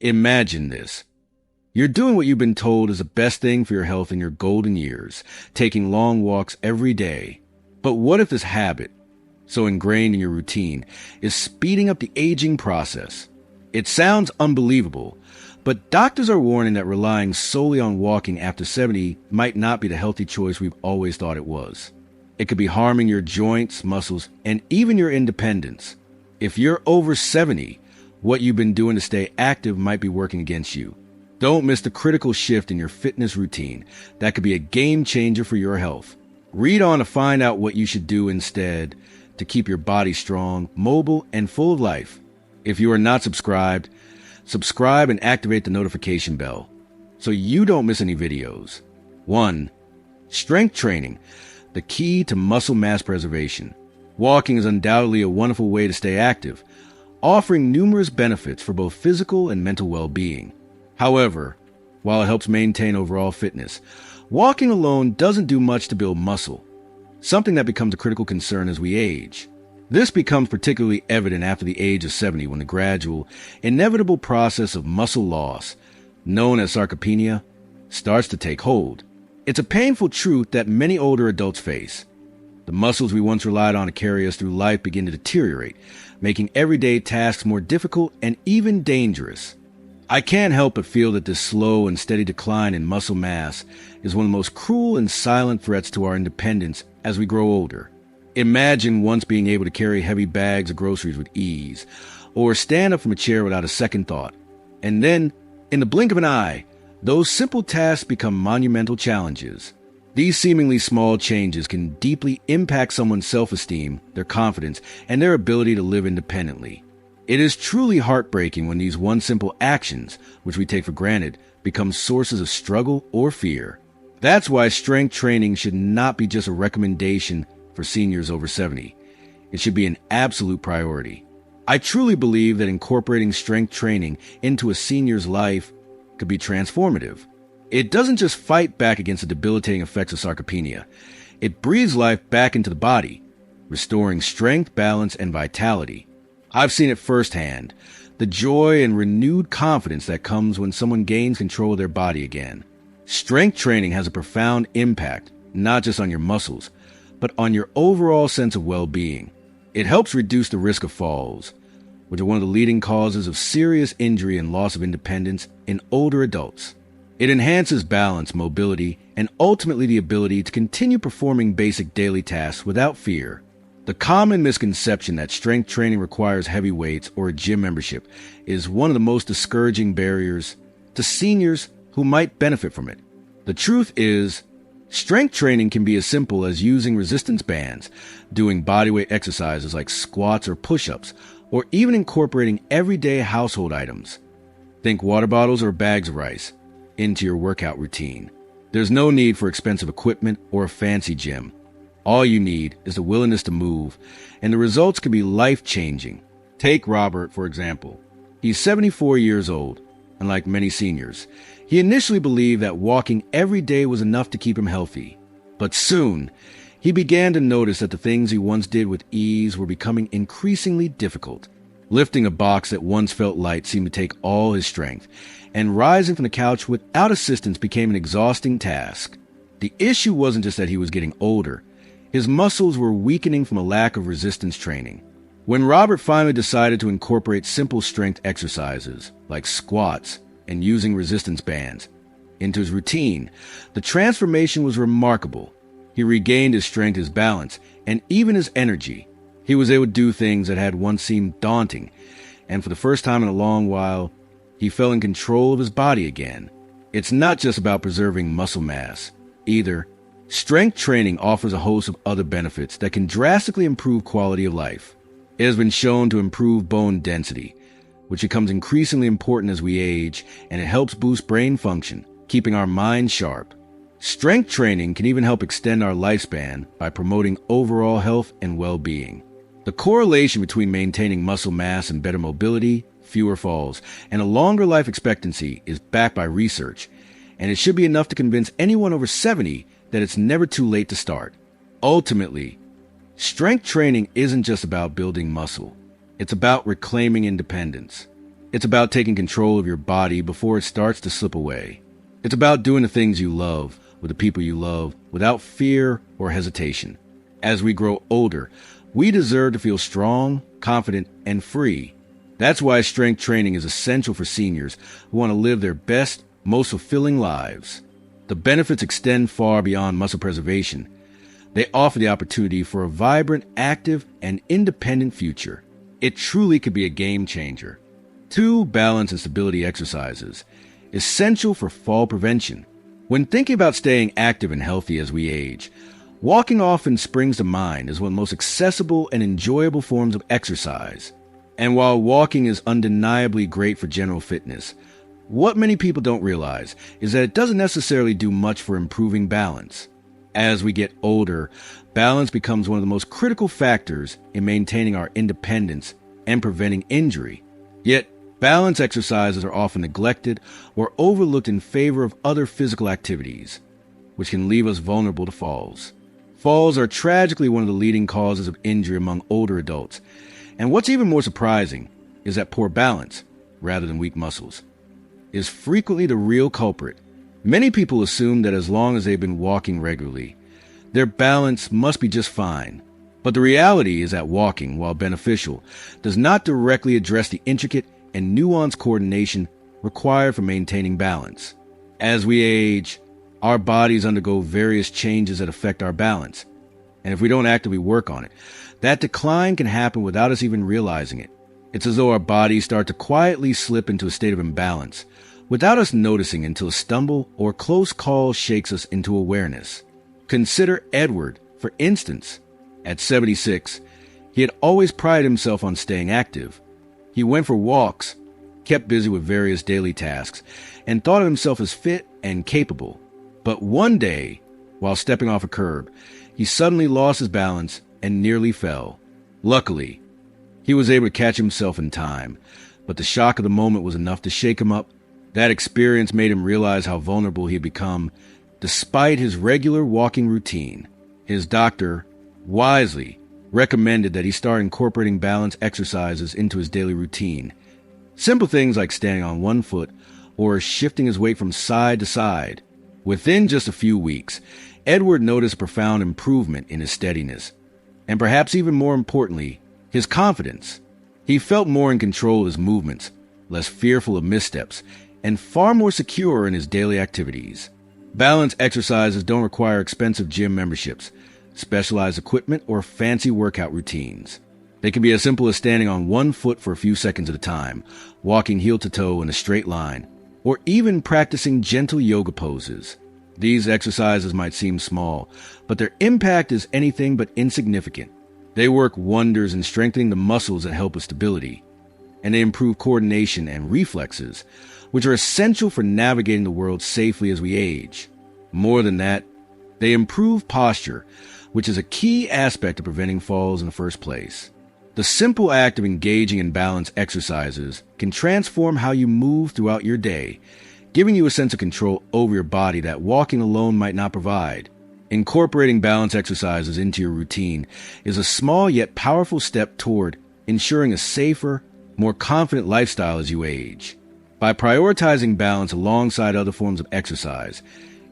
Imagine this. You're doing what you've been told is the best thing for your health in your golden years, taking long walks every day. But what if this habit, so ingrained in your routine, is speeding up the aging process? It sounds unbelievable, but doctors are warning that relying solely on walking after 70 might not be the healthy choice we've always thought it was. It could be harming your joints, muscles, and even your independence. If you're over 70, what you've been doing to stay active might be working against you. Don't miss the critical shift in your fitness routine. That could be a game changer for your health. Read on to find out what you should do instead to keep your body strong, mobile, and full of life. If you are not subscribed, subscribe and activate the notification bell so you don't miss any videos. 1. Strength training, the key to muscle mass preservation. Walking is undoubtedly a wonderful way to stay active, offering numerous benefits for both physical and mental well-being. However, while it helps maintain overall fitness, walking alone doesn't do much to build muscle, something that becomes a critical concern as we age. This becomes particularly evident after the age of 70 when the gradual, inevitable process of muscle loss, known as sarcopenia, starts to take hold. It's a painful truth that many older adults face. The muscles we once relied on to carry us through life begin to deteriorate, making everyday tasks more difficult and even dangerous. I can't help but feel that this slow and steady decline in muscle mass is one of the most cruel and silent threats to our independence as we grow older. Imagine once being able to carry heavy bags of groceries with ease, or stand up from a chair without a second thought. And then, in the blink of an eye, those simple tasks become monumental challenges. These seemingly small changes can deeply impact someone's self-esteem, their confidence, and their ability to live independently. It is truly heartbreaking when these one simple actions, which we take for granted, become sources of struggle or fear. That's why strength training should not be just a recommendation for seniors over 70. It should be an absolute priority. I truly believe that incorporating strength training into a senior's life could be transformative. It doesn't just fight back against the debilitating effects of sarcopenia. It breathes life back into the body, restoring strength, balance, and vitality. I've seen it firsthand, the joy and renewed confidence that comes when someone gains control of their body again. Strength training has a profound impact, not just on your muscles, but on your overall sense of well-being. It helps reduce the risk of falls, which are one of the leading causes of serious injury and loss of independence in older adults. It enhances balance, mobility, and ultimately the ability to continue performing basic daily tasks without fear. The common misconception that strength training requires heavy weights or a gym membership is one of the most discouraging barriers to seniors who might benefit from it. The truth is, strength training can be as simple as using resistance bands, doing bodyweight exercises like squats or push-ups, or even incorporating everyday household items. Think water bottles or bags of rice into your workout routine. There's no need for expensive equipment or a fancy gym. All you need is the willingness to move, and the results can be life-changing. Take Robert, for example. He's 74 years old, and like many seniors, he initially believed that walking every day was enough to keep him healthy. But soon, he began to notice that the things he once did with ease were becoming increasingly difficult. Lifting a box that once felt light seemed to take all his strength, and rising from the couch without assistance became an exhausting task. The issue wasn't just that he was getting older. His muscles were weakening from a lack of resistance training. When Robert finally decided to incorporate simple strength exercises, like squats and using resistance bands, into his routine, the transformation was remarkable. He regained his strength, his balance, and even his energy. He was able to do things that had once seemed daunting, and for the first time in a long while, he felt in control of his body again. It's not just about preserving muscle mass, either. Strength training offers a host of other benefits that can drastically improve quality of life. It has been shown to improve bone density, which becomes increasingly important as we age, and it helps boost brain function, keeping our minds sharp. Strength training can even help extend our lifespan by promoting overall health and well-being. The correlation between maintaining muscle mass and better mobility, fewer falls, and a longer life expectancy is backed by research, and it should be enough to convince anyone over 70 that it's never too late to start. Ultimately, strength training isn't just about building muscle. It's about reclaiming independence. It's about taking control of your body before it starts to slip away. It's about doing the things you love with the people you love without fear or hesitation. As we grow older, we deserve to feel strong, confident, and free. That's why strength training is essential for seniors who want to live their best, most fulfilling lives. The benefits extend far beyond muscle preservation. They offer the opportunity for a vibrant, active, and independent future. It truly could be a game changer. 2 balance and stability exercises, essential for fall prevention. When thinking about staying active and healthy as we age, walking often springs to mind as one of the most accessible and enjoyable forms of exercise. And while walking is undeniably great for general fitness, what many people don't realize is that it doesn't necessarily do much for improving balance. As we get older, balance becomes one of the most critical factors in maintaining our independence and preventing injury. Yet, balance exercises are often neglected or overlooked in favor of other physical activities, which can leave us vulnerable to falls. Falls are tragically one of the leading causes of injury among older adults, and what's even more surprising is that poor balance, rather than weak muscles, is frequently the real culprit. Many people assume that as long as they've been walking regularly, their balance must be just fine. But the reality is that walking, while beneficial, does not directly address the intricate and nuanced coordination required for maintaining balance. As we age, our bodies undergo various changes that affect our balance. And if we don't actively work on it, that decline can happen without us even realizing it. It's as though our bodies start to quietly slip into a state of imbalance, without us noticing until a stumble or close call shakes us into awareness. Consider Edward, for instance. At 76, he had always prided himself on staying active. He went for walks, kept busy with various daily tasks, and thought of himself as fit and capable. But one day, while stepping off a curb, he suddenly lost his balance and nearly fell. Luckily, he was able to catch himself in time, but the shock of the moment was enough to shake him up. That experience made him realize how vulnerable he had become, despite his regular walking routine. His doctor, wisely, recommended that he start incorporating balance exercises into his daily routine. Simple things like standing on one foot or shifting his weight from side to side. Within just a few weeks, Edward noticed a profound improvement in his steadiness, and perhaps even more importantly, his confidence. He felt more in control of his movements, less fearful of missteps, and far more secure in his daily activities. Balance exercises don't require expensive gym memberships, specialized equipment, or fancy workout routines. They can be as simple as standing on one foot for a few seconds at a time, walking heel to toe in a straight line, or even practicing gentle yoga poses. These exercises might seem small, but their impact is anything but insignificant. They work wonders in strengthening the muscles that help with stability, and they improve coordination and reflexes, which are essential for navigating the world safely as we age. More than that, they improve posture, which is a key aspect of preventing falls in the first place. The simple act of engaging in balance exercises can transform how you move throughout your day, giving you a sense of control over your body that walking alone might not provide. Incorporating balance exercises into your routine is a small yet powerful step toward ensuring a safer, more confident lifestyle as you age. By prioritizing balance alongside other forms of exercise,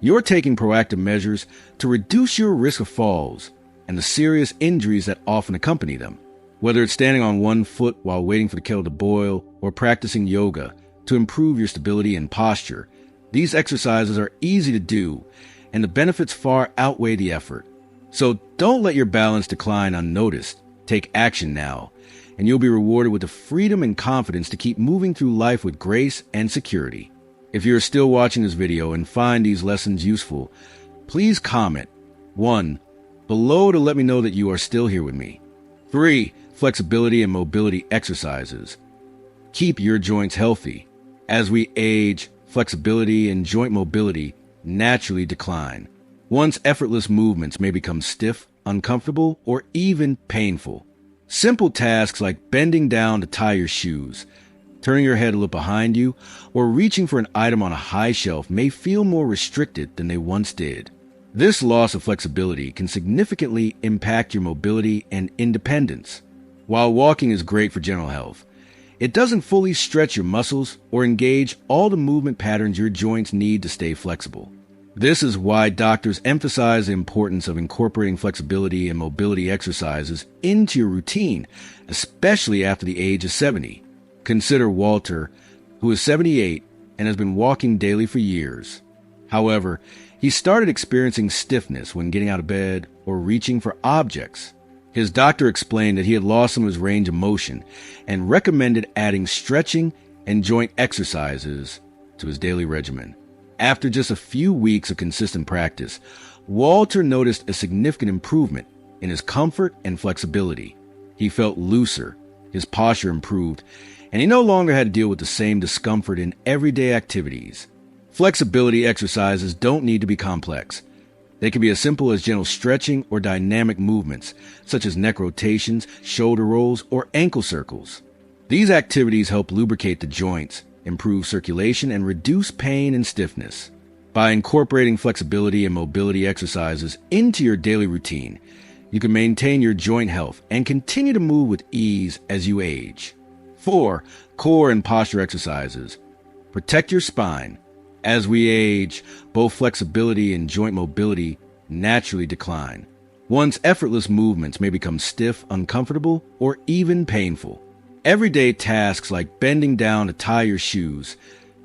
you're taking proactive measures to reduce your risk of falls and the serious injuries that often accompany them. Whether it's standing on one foot while waiting for the kettle to boil or practicing yoga to improve your stability and posture, these exercises are easy to do, and the benefits far outweigh the effort. So don't let your balance decline unnoticed. Take action now, and you'll be rewarded with the freedom and confidence to keep moving through life with grace and security. If you're still watching this video and find these lessons useful, please comment 1. below to let me know that you are still here with me. 3. Flexibility and mobility exercises. Keep your joints healthy. As we age, flexibility and joint mobility naturally decline. Once effortless movements may become stiff, uncomfortable, or even painful. Simple tasks like bending down to tie your shoes, turning your head a little behind you, or reaching for an item on a high shelf may feel more restricted than they once did. This loss of flexibility can significantly impact your mobility and independence. While walking is great for general health, it doesn't fully stretch your muscles or engage all the movement patterns your joints need to stay flexible. This is why doctors emphasize the importance of incorporating flexibility and mobility exercises into your routine, especially after the age of 70. Consider Walter, who is 78 and has been walking daily for years. However, he started experiencing stiffness when getting out of bed or reaching for objects. His doctor explained that he had lost some of his range of motion and recommended adding stretching and joint exercises to his daily regimen. After just a few weeks of consistent practice, Walter noticed a significant improvement in his comfort and flexibility. He felt looser, his posture improved, and he no longer had to deal with the same discomfort in everyday activities. Flexibility exercises don't need to be complex. They can be as simple as gentle stretching or dynamic movements, such as neck rotations, shoulder rolls, or ankle circles. These activities help lubricate the joints, improve circulation, and reduce pain and stiffness. By incorporating flexibility and mobility exercises into your daily routine, you can maintain your joint health and continue to move with ease as you age. 4. Core and posture exercises. Protect your spine. As we age, both flexibility and joint mobility naturally decline. One's effortless movements may become stiff, uncomfortable, or even painful. Everyday tasks like bending down to tie your shoes,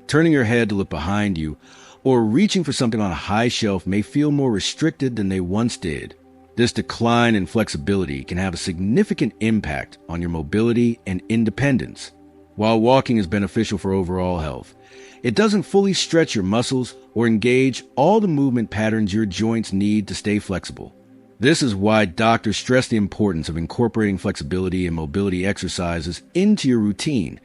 turning your head to look behind you, or reaching for something on a high shelf may feel more restricted than they once did. This decline in flexibility can have a significant impact on your mobility and independence. While walking is beneficial for overall health, it doesn't fully stretch your muscles or engage all the movement patterns your joints need to stay flexible. This is why doctors stress the importance of incorporating flexibility and mobility exercises into your routine,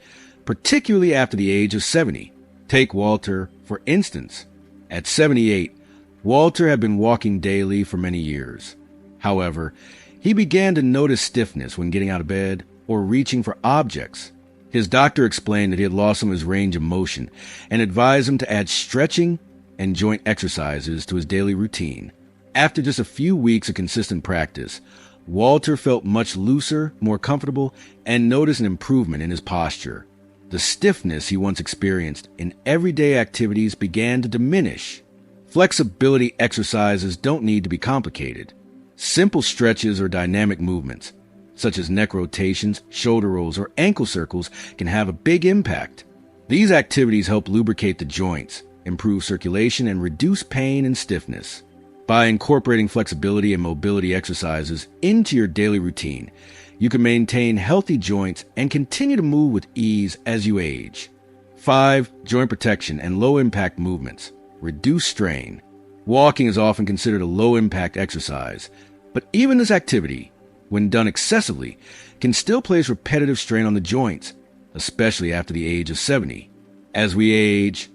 particularly after the age of 70. Take Walter, for instance. At 78, Walter had been walking daily for many years. However, he began to notice stiffness when getting out of bed or reaching for objects. His doctor explained that he had lost some of his range of motion and advised him to add stretching and joint exercises to his daily routine. After just a few weeks of consistent practice, Walter felt much looser, more comfortable, and noticed an improvement in his posture. The stiffness he once experienced in everyday activities began to diminish. Flexibility exercises don't need to be complicated. Simple stretches or dynamic movements, such as neck rotations, shoulder rolls, or ankle circles, can have a big impact. These activities help lubricate the joints, improve circulation, and reduce pain and stiffness. By incorporating flexibility and mobility exercises into your daily routine, you can maintain healthy joints and continue to move with ease as you age. 5. Joint protection and low-impact movements. Reduce strain. Walking is often considered a low-impact exercise, but even this activity, when done excessively, can still place repetitive strain on the joints, especially after the age of 70. As we age,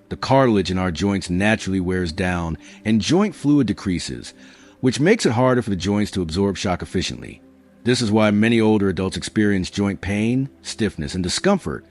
the cartilage in our joints naturally wears down and joint fluid decreases, which makes it harder for the joints to absorb shock efficiently. This is why many older adults experience joint pain, stiffness, and discomfort,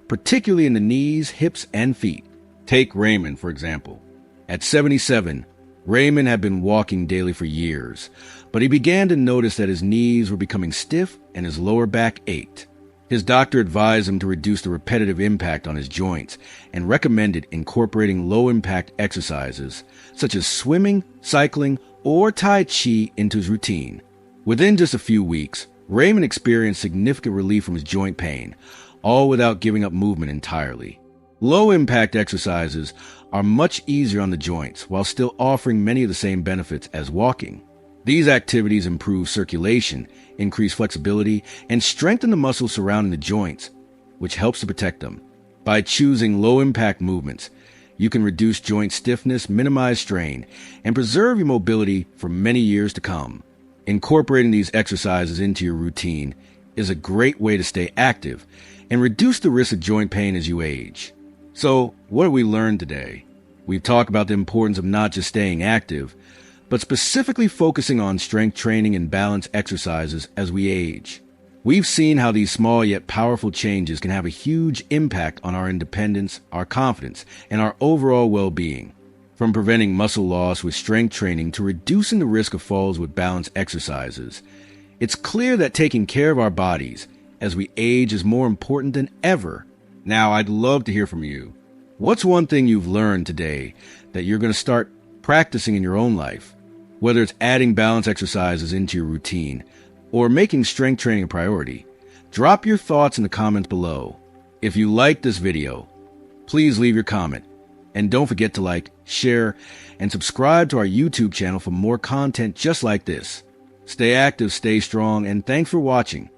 particularly in the knees, hips, and feet. Take Raymond, for example. At 77, Raymond had been walking daily for years, but he began to notice that his knees were becoming stiff and his lower back ached. His doctor advised him to reduce the repetitive impact on his joints and recommended incorporating low-impact exercises such as swimming, cycling, or Tai Chi into his routine. Within just a few weeks, Raymond experienced significant relief from his joint pain, all without giving up movement entirely. Low-impact exercises are much easier on the joints while still offering many of the same benefits as walking. These activities improve circulation, increase flexibility, and strengthen the muscles surrounding the joints, which helps to protect them. By choosing low-impact movements, you can reduce joint stiffness, minimize strain, and preserve your mobility for many years to come. Incorporating these exercises into your routine is a great way to stay active and reduce the risk of joint pain as you age. So, what have we learned today? We've talked about the importance of not just staying active, but specifically focusing on strength training and balance exercises as we age. We've seen how these small yet powerful changes can have a huge impact on our independence, our confidence, and our overall well-being. From preventing muscle loss with strength training to reducing the risk of falls with balance exercises, it's clear that taking care of our bodies as we age is more important than ever. Now, I'd love to hear from you. What's one thing you've learned today that you're going to start practicing in your own life? Whether it's adding balance exercises into your routine or making strength training a priority, drop your thoughts in the comments below. If you liked this video, please leave your comment. And don't forget to like, share, and subscribe to our YouTube channel for more content just like this. Stay active, stay strong, and thanks for watching.